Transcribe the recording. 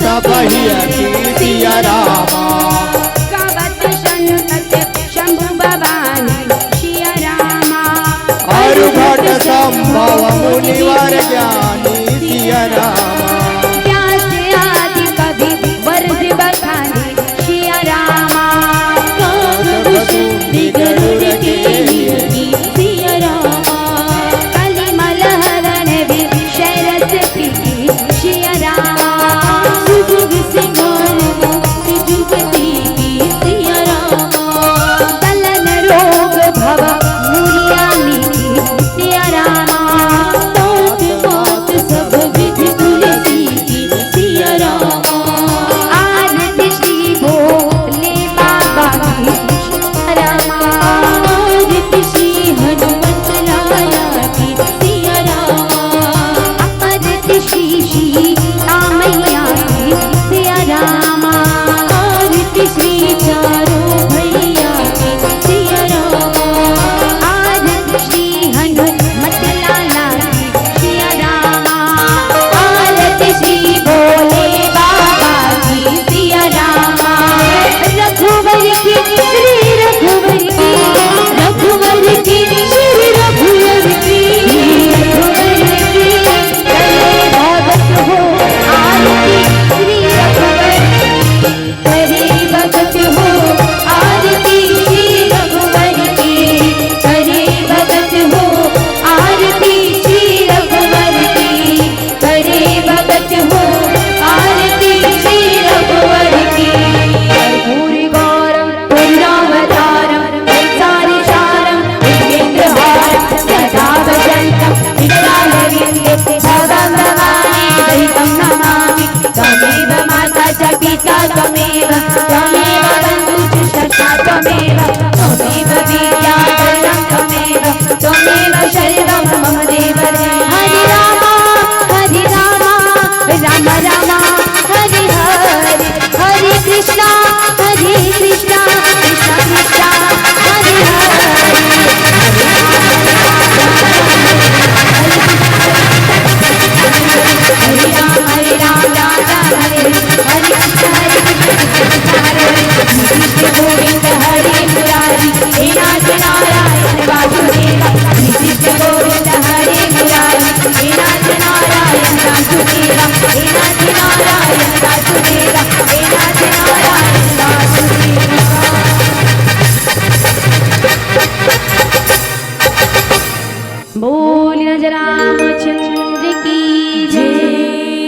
सब ही सिया रामा। गावत संत शंभु भवानी सिया रामा। अरु भट संभव मुनिवर ज्ञानी सिया रामा। व्यास आदि कवि वर्ज बखानी सिया रामा। गरुड़ के निरगी सिया रामा। कलिमल हरण शरस प्रीति सिया रामा। सुजुग सिंगार जुगती की सिया रामा। दलन रोग भव मुरिया मिटी सिया रामा। तात पात सब विधि तुलसी की सिया रामा। आरती श्री भोले बाबा की सिया रामा। आरती श्री हनुमत लाला की सिया रामा। आरती श्री सीता मैया की सिया रामा। आरती श्री चारों भैया की सिया रामा। आरती श्री हनुमत लाला की सिया रामा। आरती श्री भोले बाबा की सिया रामा। रघुवर की श्री रघुवर की, रघुवर की श्री रघुवर की, रघुवर की करे भगत हो आरती श्री रघुवर की। करे भगत हो आरती श्री रघुवर की। करे भगत हो आरती श्री रघुवर की। करे भगत हो आरती श्री रघुवर की। कर्पूरी गौरम पूर्णावतारम वैचारिशारम विघ्नेन्द्रहारम सदा वसन्तं विकटालयं भवभवानी दयितं नमामि तमेव